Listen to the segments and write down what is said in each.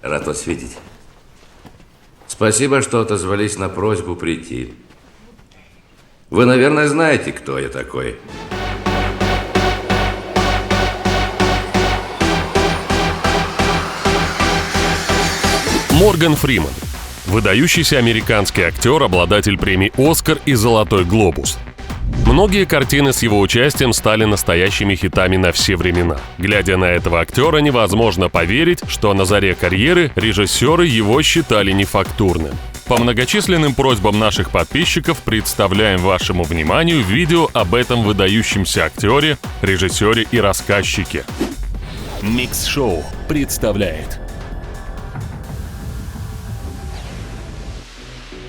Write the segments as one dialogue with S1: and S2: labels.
S1: Рад вас видеть. Спасибо, что отозвались на просьбу прийти. Вы, наверное, знаете, кто я такой.
S2: Морган Фриман. Выдающийся американский актер, обладатель премий «Оскар» и «Золотой глобус». Многие картины с его участием стали настоящими хитами на все времена. Глядя на этого актера, невозможно поверить, что на заре карьеры режиссеры его считали нефактурным. По многочисленным просьбам наших подписчиков представляем вашему вниманию видео об этом выдающемся актере, режиссере и рассказчике.
S3: Микс-шоу представляет.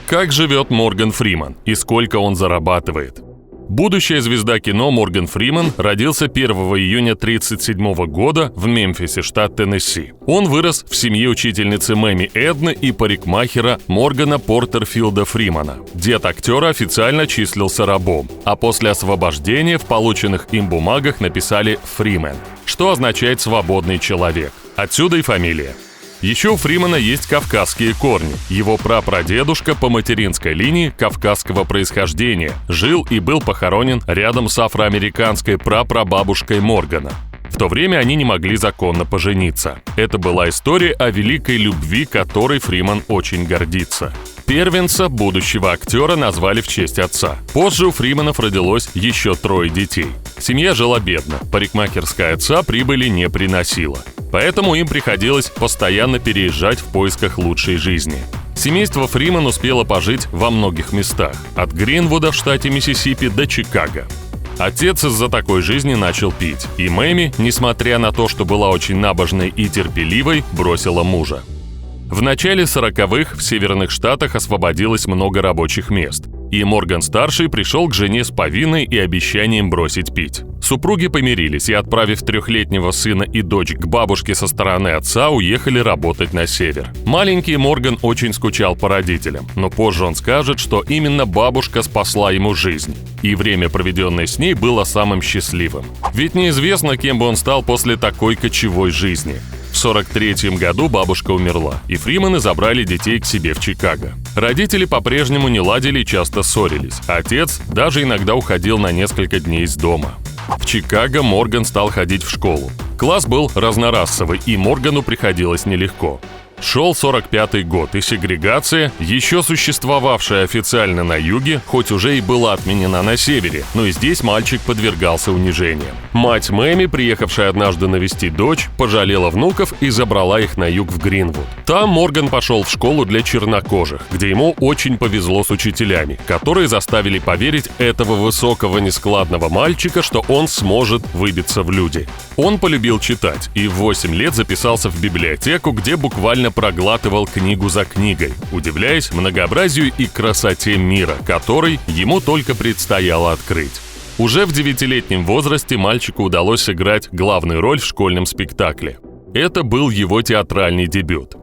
S2: Как живет Морган Фриман и сколько он зарабатывает? Будущая звезда кино Морган Фриман родился 1 июня 1937 года в Мемфисе, штат Теннесси. Он вырос в семье учительницы Мэми Эдны и парикмахера Моргана Портерфилда Фримана. Дед актера официально числился рабом, а после освобождения в полученных им бумагах написали «Фримен», что означает «свободный человек». Отсюда и фамилия. Еще у Фримана есть кавказские корни. Его прапрадедушка по материнской линии кавказского происхождения жил и был похоронен рядом с афроамериканской прапрабабушкой Моргана. В то время они не могли законно пожениться. Это была история о великой любви, которой Фриман очень гордится. Первенца будущего актера назвали в честь отца. Позже у Фриманов родилось еще 3 детей. Семья жила бедно, парикмахерская отца прибыли не приносила. Поэтому им приходилось постоянно переезжать в поисках лучшей жизни. Семейство Фриман успело пожить во многих местах, от Гринвуда в штате Миссисипи до Чикаго. Отец из-за такой жизни начал пить, и Мэми, несмотря на то, что была очень набожной и терпеливой, бросила мужа. В начале 40-х в Северных Штатах освободилось много рабочих мест, и Морган-старший пришел к жене с повинной и обещанием бросить пить. Супруги помирились и, отправив 3-летнего сына и дочь к бабушке со стороны отца, уехали работать на север. Маленький Морган очень скучал по родителям, но позже он скажет, что именно бабушка спасла ему жизнь, и время, проведенное с ней, было самым счастливым. Ведь неизвестно, кем бы он стал после такой кочевой жизни. В 1943 году бабушка умерла, и Фриманы забрали детей к себе в Чикаго. Родители по-прежнему не ладили и часто ссорились. Отец даже иногда уходил на несколько дней из дома. В Чикаго Морган стал ходить в школу. Класс был разнорасовый, и Моргану приходилось нелегко. Шел 45-й год, и сегрегация, еще существовавшая официально на юге, хоть уже и была отменена на севере, но и здесь мальчик подвергался унижениям. Мать Мэми, приехавшая однажды навестить дочь, пожалела внуков и забрала их на юг в Гринвуд. Там Морган пошел в школу для чернокожих, где ему очень повезло с учителями, которые заставили поверить этого высокого нескладного мальчика, что он сможет выбиться в люди. Он полюбил читать и в 8 лет записался в библиотеку, где буквально проглатывал книгу за книгой, удивляясь многообразию и красоте мира, который ему только предстояло открыть. Уже в 9-летнем возрасте мальчику удалось сыграть главную роль в школьном спектакле. Это был его театральный дебют.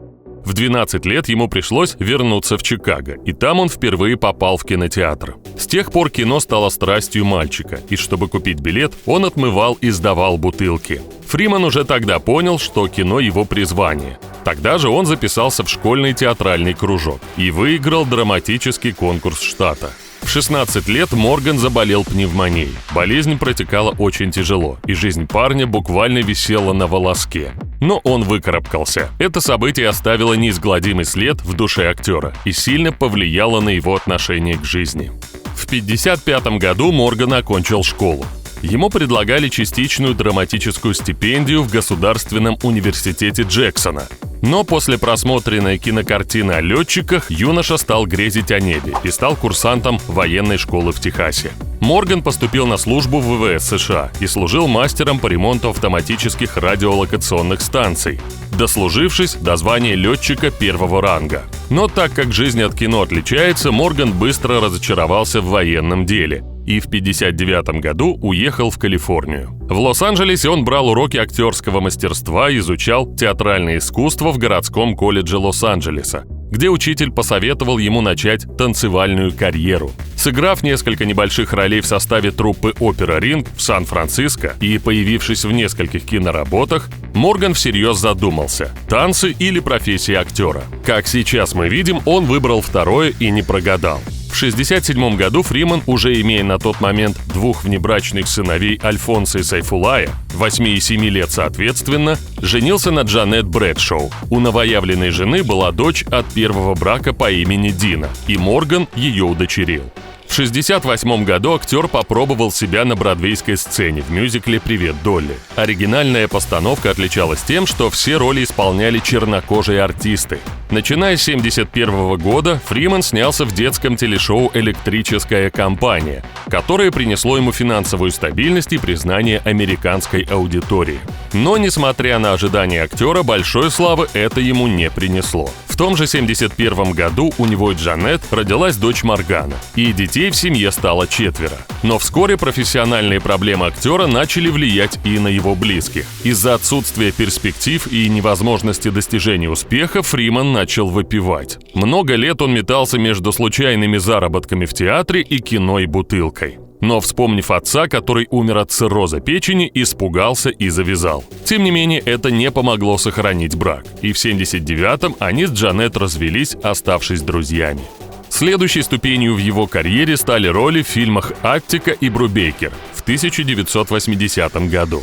S2: В 12 лет ему пришлось вернуться в Чикаго, и там он впервые попал в кинотеатр. С тех пор кино стало страстью мальчика, и чтобы купить билет, он отмывал и сдавал бутылки. Фриман уже тогда понял, что кино его призвание. Тогда же он записался в школьный театральный кружок и выиграл драматический конкурс штата. В 16 лет Морган заболел пневмонией. Болезнь протекала очень тяжело, и жизнь парня буквально висела на волоске. Но он выкарабкался. Это событие оставило неизгладимый след в душе актера и сильно повлияло на его отношение к жизни. В 1955 году Морган окончил школу. Ему предлагали частичную драматическую стипендию в Государственном университете Джексона. Но после просмотренной кинокартины о летчиках юноша стал грезить о небе и стал курсантом военной школы в Техасе. Морган поступил на службу в ВВС США и служил мастером по ремонту автоматических радиолокационных станций, дослужившись до звания летчика 1-го ранга. Но так как жизнь от кино отличается, Морган быстро разочаровался в военном деле и в 1959 году уехал в Калифорнию. В Лос-Анджелесе он брал уроки актерского мастерства и изучал театральное искусство в городском колледже Лос-Анджелеса, где учитель посоветовал ему начать танцевальную карьеру. С Сыграв несколько небольших ролей в составе труппы «Опера Ринг» в Сан-Франциско и появившись в нескольких киноработах, Морган всерьез задумался – танцы или профессия актера. Как сейчас мы видим, он выбрал второе и не прогадал. В 1967 году Фриман, уже имея на тот момент двух внебрачных сыновей Альфонса и Сайфулая, 8 и 7 лет соответственно, женился на Джанет Брэдшоу. У новоявленной жены была дочь от первого брака по имени Дина, и Морган ее удочерил. В 1968 году актер попробовал себя на бродвейской сцене в мюзикле «Привет, Долли». Оригинальная постановка отличалась тем, что все роли исполняли чернокожие артисты. Начиная с 1971 года Фриман снялся в детском телешоу «Электрическая компания», которое принесло ему финансовую стабильность и признание американской аудитории. Но, несмотря на ожидания актера, большой славы это ему не принесло. В том же 1971 году у него и Джанет родилась дочь Моргана, и детей в семье стало 4. Но вскоре профессиональные проблемы актера начали влиять и на его близких. Из-за отсутствия перспектив и невозможности достижения успеха Фриман начал выпивать. Много лет он метался между случайными заработками в театре и кино и бутылкой. Но, вспомнив отца, который умер от цирроза печени, испугался и завязал. Тем не менее, это не помогло сохранить брак. И в 1979-м они с Джанет развелись, оставшись друзьями. Следующей ступенью в его карьере стали роли в фильмах «Аттика» и «Брубейкер» в 1980 году.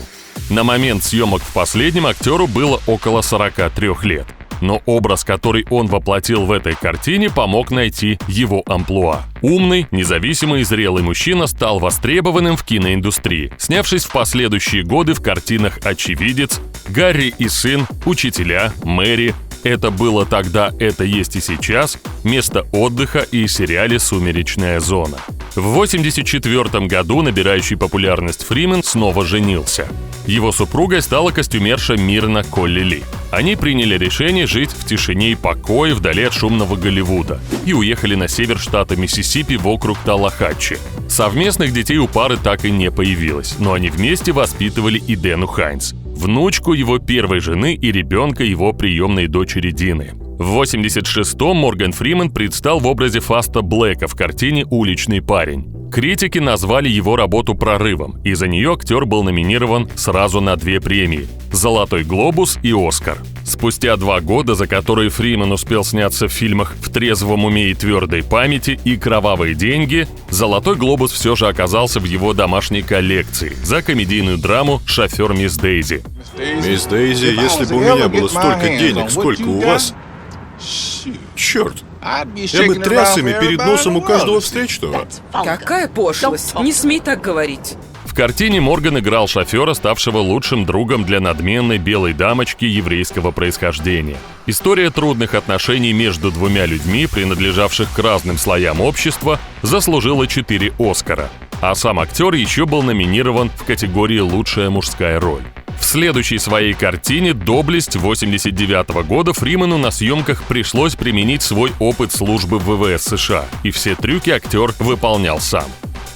S2: На момент съемок в последнем актеру было около 43 лет. Но образ, который он воплотил в этой картине, помог найти его амплуа. Умный, независимый и зрелый мужчина стал востребованным в киноиндустрии, снявшись в последующие годы в картинах «Очевидец», «Гарри и сын», «Учителя», «Мэри», «Это было тогда, это есть и сейчас», «Место отдыха» и сериале «Сумеречная зона». В 1984 году набирающий популярность Фриман снова женился. Его супругой стала костюмерша Мирна Колли Ли. Они приняли решение жить в тишине и покое вдали от шумного Голливуда и уехали на север штата Миссисипи в округ Талахатчи. Совместных детей у пары так и не появилось, но они вместе воспитывали и Дену Хайнс, внучку его первой жены и ребенка его приемной дочери Дины. В 1986-м Морган Фриман предстал в образе Фаста Блэка в картине «Уличный парень». Критики назвали его работу прорывом, и за нее актер был номинирован сразу на 2 премии – «Золотой глобус» и «Оскар». Спустя 2 года, за которые Фриман успел сняться в фильмах «В трезвом уме и твердой памяти» и «Кровавые деньги», «Золотой глобус» все же оказался в его домашней коллекции за комедийную драму «Шофер мисс Дейзи».
S4: Мисс Дейзи, если бы у меня было столько денег, сколько у вас... Черт! Я бы тряс ими перед носом у каждого встречного.
S5: Какая пошлость! Не смей так говорить.
S2: В картине Морган играл шофера, ставшего лучшим другом для надменной белой дамочки еврейского происхождения. История трудных отношений между двумя людьми, принадлежавших к разным слоям общества, заслужила 4 «Оскара», а сам актер еще был номинирован в категории «Лучшая мужская роль». В следующей своей картине «Доблесть» 1989 года Фриману на съемках пришлось применить свой опыт службы в ВВС США, и все трюки актер выполнял сам.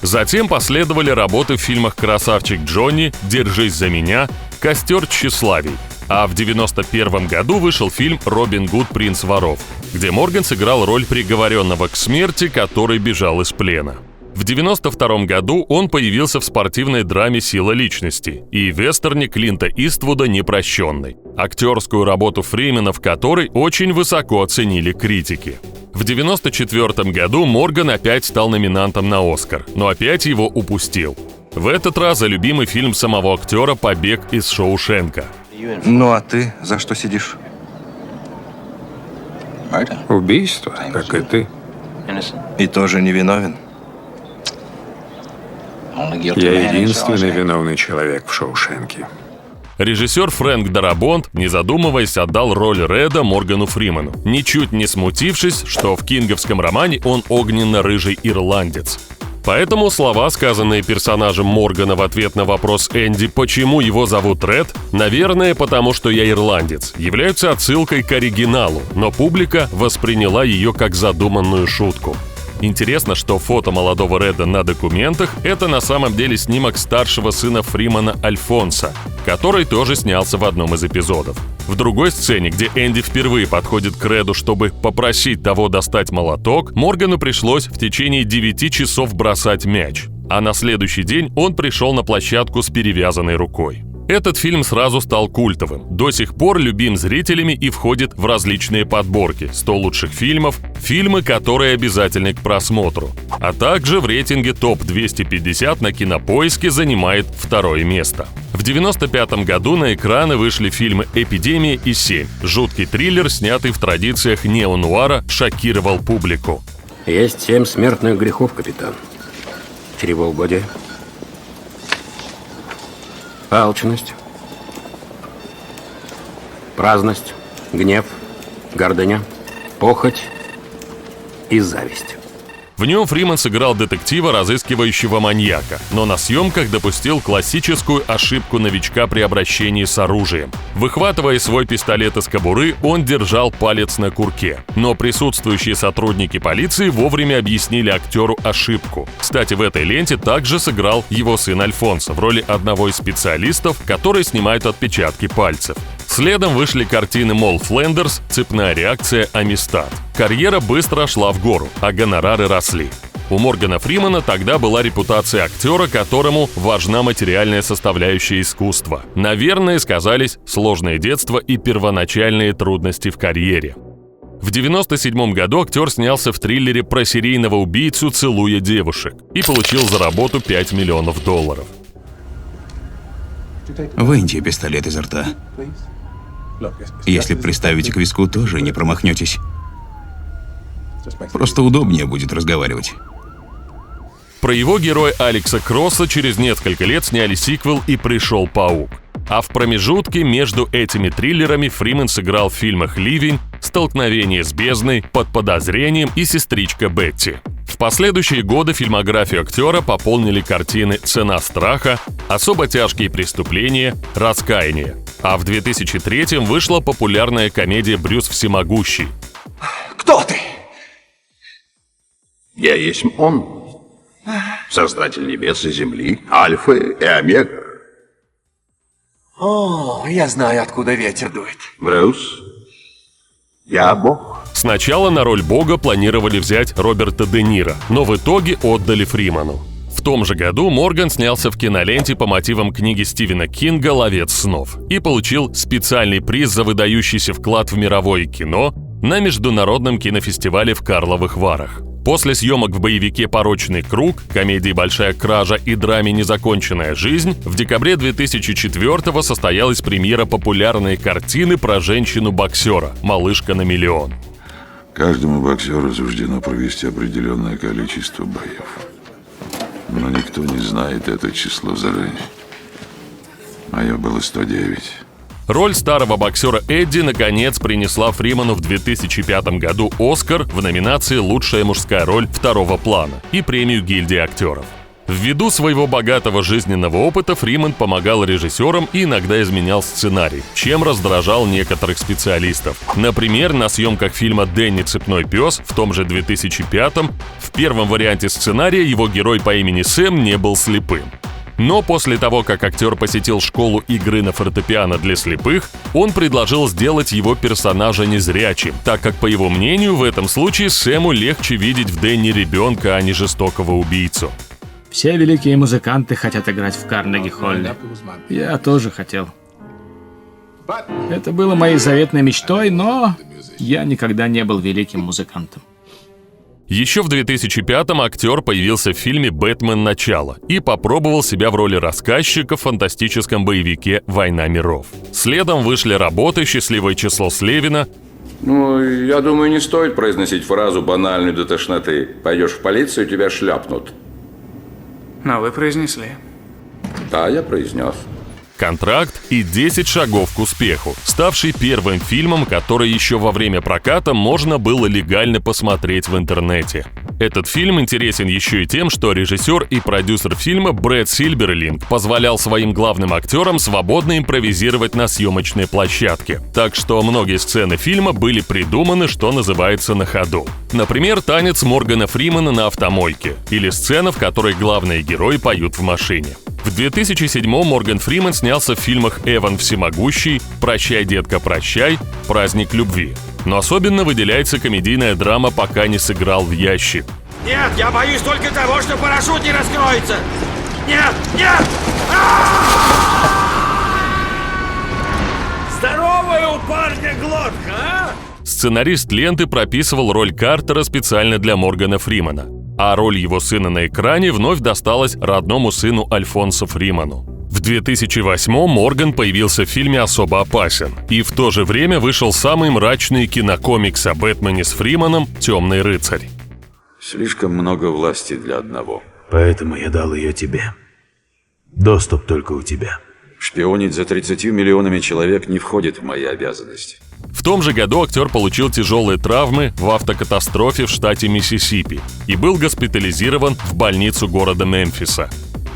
S2: Затем последовали работы в фильмах «Красавчик Джонни», «Держись за меня», «Костер тщеславий», а в 1991 году вышел фильм «Робин Гуд. Принц воров», где Морган сыграл роль приговоренного к смерти, который бежал из плена. В 1992 году он появился в спортивной драме «Сила личности» и вестерне Клинта Иствуда «Непрощенный», актерскую работу Фримана в которой очень высоко оценили критики. В 1994 году Морган опять стал номинантом на «Оскар», но опять его упустил. В этот раз за любимый фильм самого актера «Побег из Шоушенка».
S6: Ну а ты за что сидишь?
S7: Убийство, как и ты.
S6: И тоже невиновен?
S7: Я единственный виновный человек в Шоушенке.
S2: Режиссер Фрэнк Дарабонт, не задумываясь, отдал роль Реда Моргану Фриману, ничуть не смутившись, что в кинговском романе он огненно-рыжий ирландец. Поэтому слова, сказанные персонажем Моргана в ответ на вопрос Энди, почему его зовут Ред, наверное, потому что я ирландец, являются отсылкой к оригиналу, но публика восприняла ее как задуманную шутку. Интересно, что фото молодого Реда на документах – это на самом деле снимок старшего сына Фримана Альфонса, который тоже снялся в одном из эпизодов. В другой сцене, где Энди впервые подходит к Реду, чтобы попросить того достать молоток, Моргану пришлось в течение 9 часов бросать мяч. А на следующий день он пришел на площадку с перевязанной рукой. Этот фильм сразу стал культовым. До сих пор любим зрителями и входит в различные подборки 100 лучших фильмов, фильмы, которые обязательны к просмотру. А также в рейтинге ТОП-250 на Кинопоиске занимает 2-е место. В 1995 году на экраны вышли фильмы «Эпидемия» и «7». Жуткий триллер, снятый в традициях неонуара, шокировал публику.
S7: Есть 7 смертных грехов, капитан. Чревоугодие, алчность, праздность, гнев, гордыня, похоть и зависть.
S2: В нем Фриман сыграл детектива, разыскивающего маньяка, но на съемках допустил классическую ошибку новичка при обращении с оружием. Выхватывая свой пистолет из кобуры, он держал палец на курке. Но присутствующие сотрудники полиции вовремя объяснили актеру ошибку. Кстати, в этой ленте также сыграл его сын Альфонсо в роли одного из специалистов, которые снимают отпечатки пальцев. Следом вышли картины Молл Флендерс, «Цепная реакция», «Амистад». Карьера быстро шла в гору, а гонорары росли. У Моргана Фримана тогда была репутация актера, которому важна материальная составляющая искусства. Наверное, сказались сложное детство и первоначальные трудности в карьере. В 1997 году актер снялся в триллере про серийного убийцу, целуя девушек, и получил за работу $5 миллионов.
S8: Выньте пистолет изо рта. Если приставите к виску, тоже не промахнетесь. Просто удобнее будет разговаривать.
S2: Про его героя Алекса Кросса через несколько лет сняли сиквел «И пришел паук». А в промежутке между этими триллерами Фриман сыграл в фильмах «Ливень», «Столкновение с бездной», «Под подозрением» и «Сестричка Бетти». В последующие годы фильмографию актера пополнили картины «Цена страха», «Особо тяжкие преступления», «Раскаяние». А в 2003-м вышла популярная комедия «Брюс Всемогущий».
S9: Кто ты?
S10: Я есть он, создатель небес и земли, альфа и омега.
S9: О, я знаю, откуда ветер дует.
S10: Брюс, я Бог.
S2: Сначала на роль Бога планировали взять Роберта Де Ниро, но в итоге отдали Фриману. В том же году Морган снялся в киноленте по мотивам книги Стивена Кинга «Ловец снов» и получил специальный приз за выдающийся вклад в мировое кино на Международном кинофестивале в Карловых Варах. После съемок в боевике «Порочный круг», комедии «Большая кража» и драме «Незаконченная жизнь» в декабре 2004-го состоялась премьера популярной картины про женщину-боксера «Малышка на миллион».
S11: Каждому боксеру суждено провести определенное количество боев. Но никто не знает это число заранее. Мое было 109.
S2: Роль старого боксера Эдди наконец принесла Фриману в 2005 году «Оскар» в номинации «Лучшая мужская роль второго плана» и премию гильдии актеров. Ввиду своего богатого жизненного опыта Фриман помогал режиссерам и иногда изменял сценарий, чем раздражал некоторых специалистов. Например, на съемках фильма «Дэнни. Цепной пес» в том же 2005-м в первом варианте сценария его герой по имени Сэм не был слепым. Но после того, как актер посетил школу игры на фортепиано для слепых, он предложил сделать его персонажа незрячим, так как, по его мнению, в этом случае Сэму легче видеть в Дэнни ребенка, а не жестокого убийцу.
S12: Все великие музыканты хотят играть в Карнеги-Холле. Я тоже хотел. Это было моей заветной мечтой, но я никогда не был великим музыкантом.
S2: Еще в 2005-м актер появился в фильме «Бэтмен. Начало» и попробовал себя в роли рассказчика в фантастическом боевике «Война миров». Следом вышли работы «Счастливое число Слевина».
S1: Ну, я думаю, не стоит произносить фразу банальную до тошноты. Пойдешь в полицию, тебя шляпнут.
S13: Но вы произнесли.
S1: Да, я произнес.
S2: «Контракт» и «10 шагов к успеху», ставший первым фильмом, который еще во время проката можно было легально посмотреть в интернете. Этот фильм интересен еще и тем, что режиссер и продюсер фильма Брэд Сильберлинг позволял своим главным актерам свободно импровизировать на съемочной площадке. Так что многие сцены фильма были придуманы, что называется, на ходу. Например, танец Моргана Фримана на автомойке или сцена, в которой главные герои поют в машине. В 2007-м Морган Фриман снялся в фильмах «Эван Всемогущий», «Прощай, детка, прощай», «Праздник любви». Но особенно выделяется комедийная драма «Пока не сыграл в ящик».
S14: Нет, я боюсь только того, что парашют не раскроется. Нет, нет! Здоровая у парня глотка, а?
S2: Сценарист ленты прописывал роль Картера специально для Моргана Фримана, а роль его сына на экране вновь досталась родному сыну Альфонсо Фриману. В 2008-м Морган появился в фильме «Особо опасен», и в то же время вышел самый мрачный кинокомикс о Бэтмене с Фриманом «Темный рыцарь».
S11: Слишком много власти для одного.
S15: Поэтому я дал ее тебе. Доступ только у тебя.
S11: Шпионить за 30 миллионами человек не входит в мои обязанности.
S2: В том же году актер получил тяжелые травмы в автокатастрофе в штате Миссисипи и был госпитализирован в больницу города Мемфиса.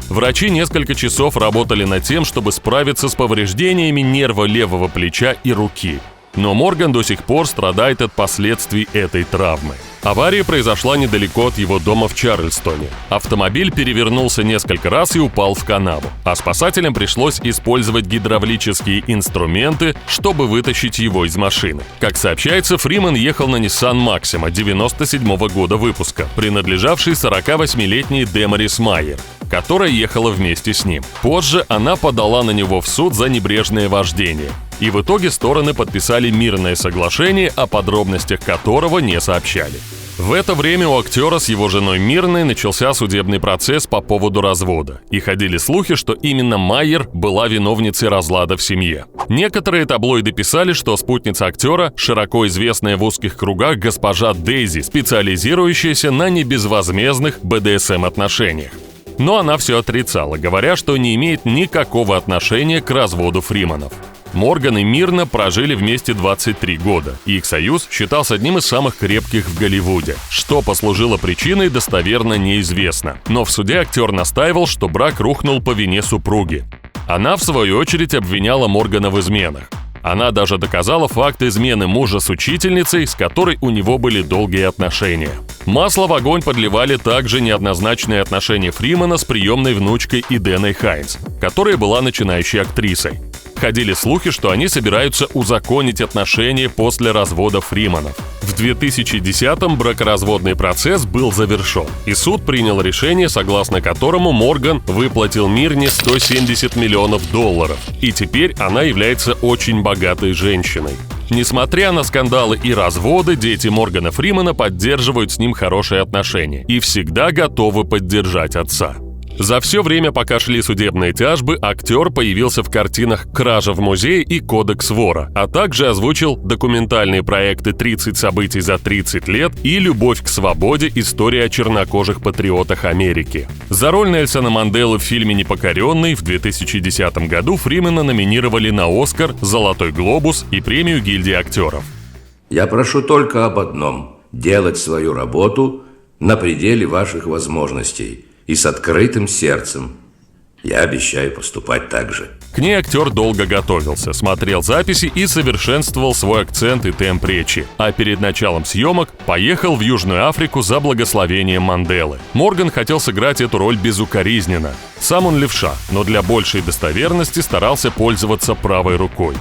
S2: Врачи несколько часов работали над тем, чтобы справиться с повреждениями нерва левого плеча и руки. Но Морган до сих пор страдает от последствий этой травмы. Авария произошла недалеко от его дома в Чарльстоне. Автомобиль перевернулся несколько раз и упал в канаву, а спасателям пришлось использовать гидравлические инструменты, чтобы вытащить его из машины. Как сообщается, Фриман ехал на Nissan Maxima 97-го года выпуска, принадлежавшей 48-летней Демарис Майер, которая ехала вместе с ним. Позже она подала на него в суд за небрежное вождение. И в итоге стороны подписали мирное соглашение, о подробностях которого не сообщали. В это время у актера с его женой Мирной начался судебный процесс по поводу развода. И ходили слухи, что именно Майер была виновницей разлада в семье. Некоторые таблоиды писали, что спутница актера, широко известная в узких кругах госпожа Дейзи, специализирующаяся на небезвозмездных БДСМ-отношениях. Но она все отрицала, говоря, что не имеет никакого отношения к разводу Фриманов. Морган и Мирна прожили вместе 23 года, и их союз считался одним из самых крепких в Голливуде. Что послужило причиной, достоверно неизвестно. Но в суде актер настаивал, что брак рухнул по вине супруги. Она, в свою очередь, обвиняла Моргана в изменах. Она даже доказала факт измены мужа с учительницей, с которой у него были долгие отношения. Масло в огонь подливали также неоднозначные отношения Фримана с приемной внучкой Иденой Хайнс, которая была начинающей актрисой. Ходили слухи, что они собираются узаконить отношения после развода Фриманов. В 2010-м бракоразводный процесс был завершен, и суд принял решение, согласно которому Морган выплатил Мирне $170 миллионов, и теперь она является очень богатой женщиной. Несмотря на скандалы и разводы, дети Моргана Фримана поддерживают с ним хорошие отношения и всегда готовы поддержать отца. За все время, пока шли судебные тяжбы, актер появился в картинах «Кража в музее» и «Кодекс вора», а также озвучил документальные проекты «30 событий за 30 лет» и «Любовь к свободе. История о чернокожих патриотах Америки». За роль Нельсона Манделы в фильме «Непокоренный» в 2010 году Фримана номинировали на «Оскар», «Золотой глобус» и премию гильдии актеров.
S1: Я прошу только об одном – делать свою работу на пределе ваших возможностей и с открытым сердцем. Я обещаю поступать так же.
S2: К ней актер долго готовился, смотрел записи и совершенствовал свой акцент и темп речи. А перед началом съемок поехал в Южную Африку за благословением Манделы. Морган хотел сыграть эту роль безукоризненно. Сам он левша, но для большей достоверности старался пользоваться правой рукой.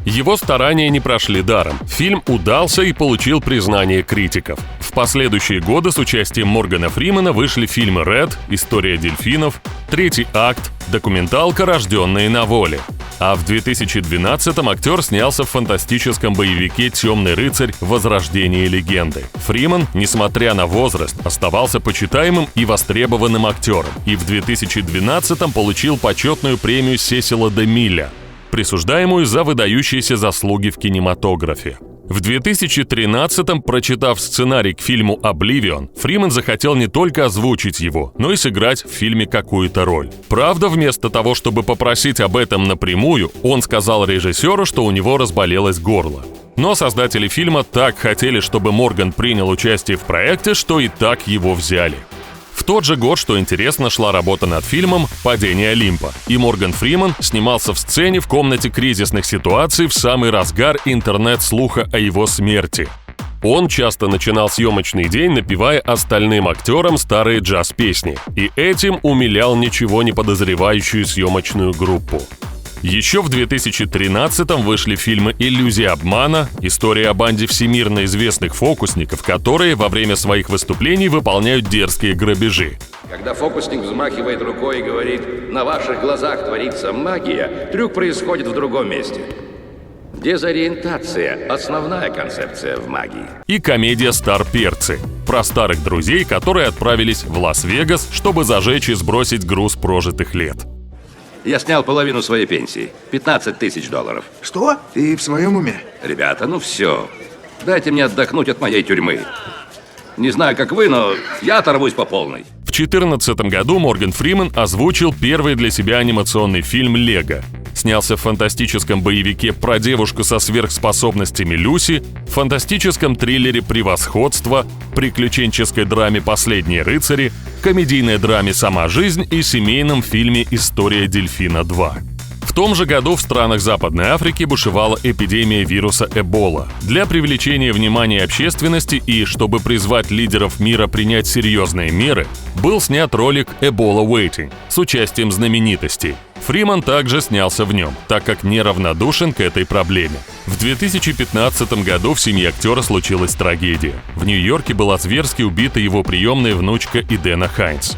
S2: Его старания не прошли даром. Фильм удался и получил признание критиков. В последующие годы с участием Моргана Фримана вышли фильмы «Red», «История дельфинов», «Третий акт», документалка «Рожденные на воле». А в 2012-м актер снялся в фантастическом боевике «Темный рыцарь. Возрождение легенды». Фриман, несмотря на возраст, оставался почитаемым и востребованным актером. И в 2012-м получил почетную премию Сесила де Милля, присуждаемую за выдающиеся заслуги в кинематографе. В 2013-м, прочитав сценарий к фильму «Обливион», Фриман захотел не только озвучить его, но и сыграть в фильме какую-то роль. Правда, вместо того, чтобы попросить об этом напрямую, он сказал режиссеру, что у него разболелось горло. Но создатели фильма так хотели, чтобы Морган принял участие в проекте, что и так его взяли. В тот же год, что интересно, шла работа над фильмом «Падение Олимпа», и Морган Фриман снимался в сцене в комнате кризисных ситуаций в самый разгар интернет-слуха о его смерти. Он часто начинал съемочный день, напевая остальным актерам старые джаз-песни, и этим умилял ничего не подозревающую съемочную группу. Еще в 2013-м вышли фильмы «Иллюзия обмана», история о банде всемирно известных фокусников, которые во время своих выступлений выполняют дерзкие грабежи.
S1: Когда фокусник взмахивает рукой и говорит «на ваших глазах творится магия», трюк происходит в другом месте. Дезориентация – основная концепция в магии.
S2: И комедия «Старперцы» про старых друзей, которые отправились в Лас-Вегас, чтобы зажечь и сбросить груз прожитых лет.
S1: Я снял половину своей пенсии. $15 тысяч.
S9: Что? Ты в своем уме?
S1: Ребята, ну все. Дайте мне отдохнуть от моей тюрьмы. Не знаю, как вы, но я оторвусь по полной.
S2: В 2014 году Морган Фриман озвучил первый для себя анимационный фильм «Лего». Снялся в фантастическом боевике про девушку со сверхспособностями Люси, фантастическом триллере «Превосходство», приключенческой драме «Последние рыцари», комедийной драме «Сама жизнь» и семейном фильме «История дельфина 2». В том же году в странах Западной Африки бушевала эпидемия вируса Эбола. Для привлечения внимания общественности и чтобы призвать лидеров мира принять серьезные меры, был снят ролик «Ebola Waiting» с участием знаменитостей. Фриман также снялся в нем, так как неравнодушен к этой проблеме. В 2015 году в семье актера случилась трагедия. В Нью-Йорке была зверски убита его приемная внучка Идена Хайнс.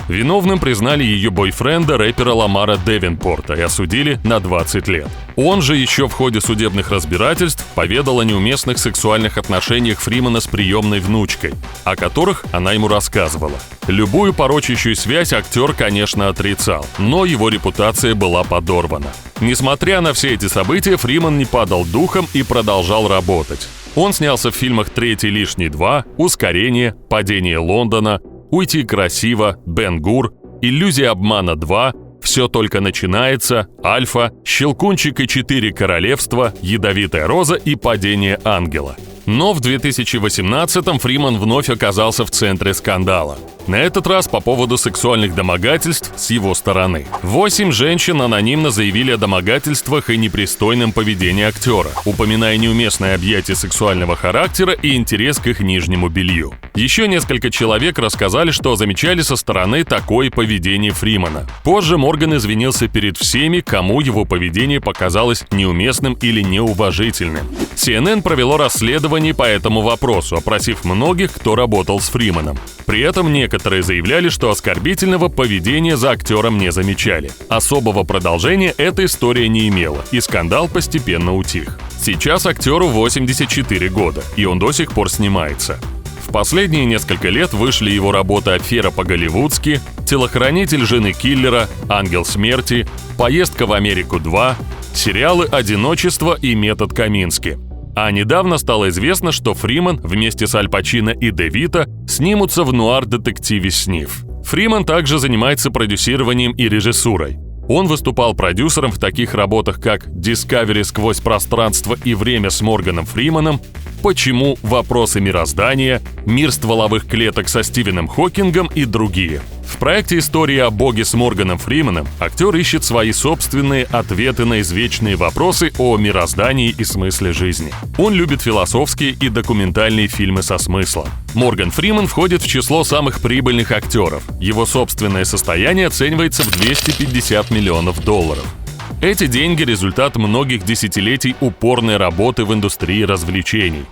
S2: Виновным признали ее бойфренда, рэпера Ламара Девинпорта, и осудили на 20 лет. Он же еще в ходе судебных разбирательств поведал о неуместных сексуальных отношениях Фримана с приемной внучкой, о которых она ему рассказывала. Любую порочащую связь актер, конечно, отрицал, но его репутация была подорвана. Несмотря на все эти события, Фриман не падал духом и продолжал работать. Он снялся в фильмах «Третий лишний 2», «Ускорение», «Падение Лондона», «Уйти красиво», «Бен-Гур», «Иллюзия обмана 2», «Все только начинается», «Альфа», «Щелкунчик и 4 королевства», «Ядовитая роза» и «Падение ангела». Но в 2018-м Фриман вновь оказался в центре скандала. На этот раз по поводу сексуальных домогательств с его стороны. 8 женщин анонимно заявили о домогательствах и непристойном поведении актера, упоминая неуместное объятие сексуального характера и интерес к их нижнему белью. Еще несколько человек рассказали, что замечали со стороны такое поведение Фримана. Позже Морган извинился перед всеми, кому его поведение показалось неуместным или неуважительным. CNN провело расследование по этому вопросу, опросив многих, кто работал с Фриманом. При этом некоторые заявляли, что оскорбительного поведения за актером не замечали. Особого продолжения эта история не имела, и скандал постепенно утих. Сейчас актеру 84 года, и он до сих пор снимается. В последние несколько лет вышли его работы «Афера по-голливудски», «Телохранитель жены киллера», «Ангел смерти», «Поездка в Америку 2», сериалы «Одиночество» и «Метод Камински». А недавно стало известно, что Фриман вместе с Аль Пачино и Де Вито снимутся в нуар-детективе «Сниф». Фриман также занимается продюсированием и режиссурой. Он выступал продюсером в таких работах, как «Discovery сквозь пространство и время» с Морганом Фриманом, «Почему? Вопросы мироздания», «Мир стволовых клеток» со Стивеном Хокингом и другие. В проекте «История о Боге» с Морганом Фриманом актер ищет свои собственные ответы на извечные вопросы о мироздании и смысле жизни. Он любит философские и документальные фильмы со смыслом. Морган Фриман входит в число самых прибыльных актеров. Его собственное состояние оценивается в $250 миллионов. Эти деньги – результат многих десятилетий упорной работы в индустрии развлечений.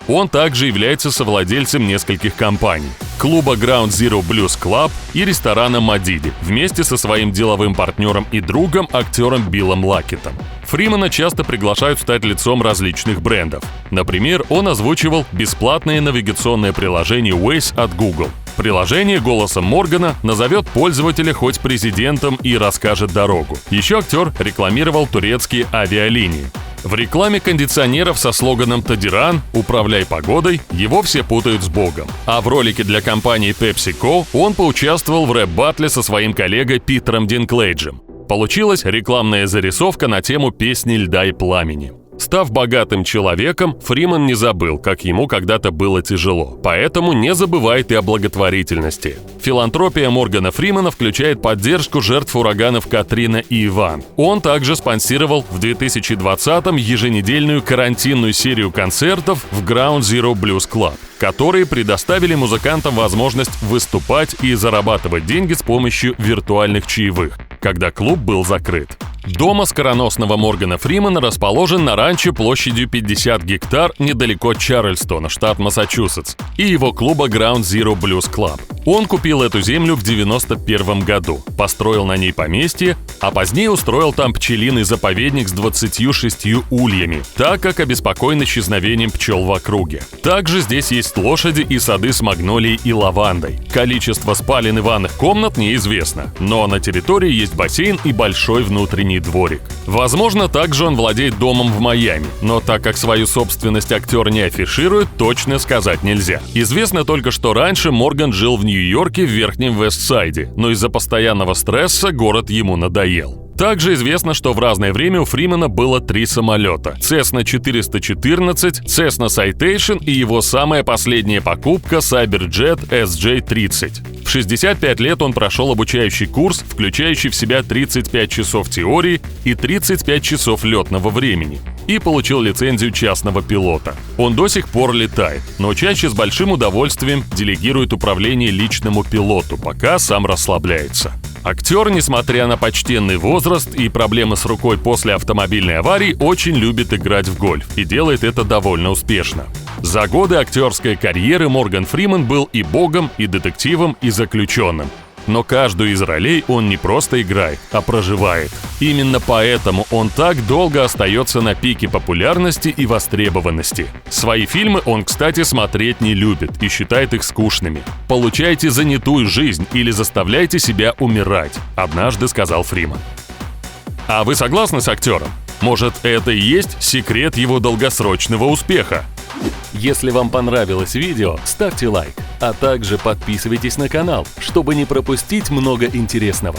S2: Он также является совладельцем нескольких компаний – клуба Ground Zero Blues Club и ресторана Мадиди, вместе со своим деловым партнером и другом, актером Биллом Лакетом. Фримана часто приглашают стать лицом различных брендов. Например, он озвучивал бесплатное навигационное приложение Waze от Google. Приложение голосом Моргана назовет пользователя хоть президентом и расскажет дорогу. Еще актер рекламировал турецкие авиалинии. В рекламе кондиционеров со слоганом «Тадиран. Управляй погодой» его все путают с Богом. А в ролике для компании PepsiCo он поучаствовал в рэп-баттле со своим коллегой Питером Динклейджем. Получилась рекламная зарисовка на тему песни «Льда и пламени». Став богатым человеком, Фриман не забыл, как ему когда-то было тяжело, поэтому не забывает и о благотворительности. Филантропия Моргана Фримана включает поддержку жертв ураганов Катрина и Иван. Он также спонсировал в 2020-м еженедельную карантинную серию концертов в Ground Zero Blues Club, которые предоставили музыкантам возможность выступать и зарабатывать деньги с помощью виртуальных чаевых, когда клуб был закрыт. Дом оскароносного Моргана Фримана расположен на ранчо площадью 50 гектар недалеко от Чарльстона, штат Массачусетс, и его клуба Ground Zero Blues Club. Он купил эту землю в 1991 году, построил на ней поместье, а позднее устроил там пчелиный заповедник с 26 ульями, так как обеспокоен исчезновением пчел в округе. Также здесь есть лошади и сады с магнолией и лавандой. Количество спален и ванных комнат неизвестно, но на территории есть бассейн и большой внутренний дворик. Возможно, также он владеет домом в Майами, но так как свою собственность актер не афиширует, точно сказать нельзя. Известно только, что раньше Морган жил в Нью-Йорке в Верхнем Вестсайде, но из-за постоянного стресса город ему надоел. Также известно, что в разное время у Фримана было 3 самолета – Cessna 414, Cessna Citation и его самая последняя покупка – Cyberjet SJ-30. В 65 лет он прошел обучающий курс, включающий в себя 35 часов теории и 35 часов летного времени, и получил лицензию частного пилота. Он до сих пор летает, но чаще с большим удовольствием делегирует управление личному пилоту, пока сам расслабляется. Актер, несмотря на почтенный возраст и проблемы с рукой после автомобильной аварии, очень любит играть в гольф и делает это довольно успешно. За годы актерской карьеры Морган Фриман был и богом, и детективом, и заключенным. Но каждую из ролей он не просто играет, а проживает. Именно поэтому он так долго остается на пике популярности и востребованности. Свои фильмы он, кстати, смотреть не любит и считает их скучными. «Получайте занятую жизнь или заставляйте себя умирать», — однажды сказал Фриман. А вы согласны с актером? Может, это и есть секрет его долгосрочного успеха?
S3: Если вам понравилось видео, ставьте лайк, а также подписывайтесь на канал, чтобы не пропустить много интересного.